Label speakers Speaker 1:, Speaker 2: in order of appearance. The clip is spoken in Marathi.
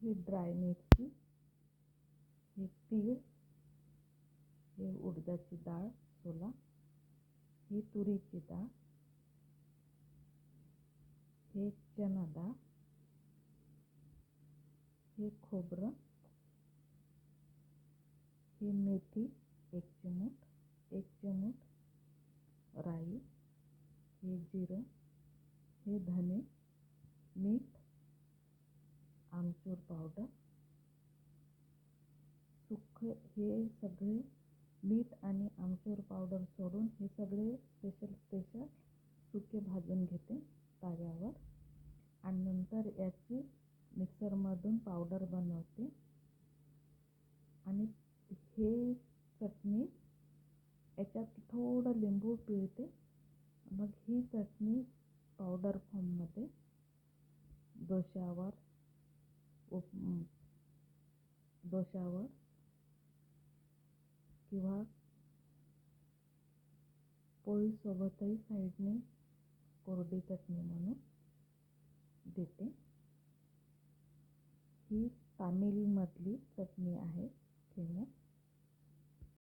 Speaker 1: ही ड्राय मिरची, हे तीळ, हे उडदाची डाळ सोला, ही तुरीची डाळ, हे चना डाळ, हे खोबरं, ही मेथी 1 चिमूट, 1 चिमूट राई, हे जिरं, हे धने, मीठ, आमचूर पावडर, सुक्के हे सगळे मीठ आणि आमचूर पावडर सोडून हे सगळे स्पेशल सुके भाजून घेते तव्यावर आणि नंतर याची मिक्सरमधून पावडर बनवते आणि हे चटणी याच्यात थोडं लिंबू पिळते. मग ही चटणी पावडर फॉर्ममध्ये डोशावर किंवा पोळीसोबतही साईडने कोरडी चटणी म्हणून देते. ही तामिळमधली चटणी आहे फेमस.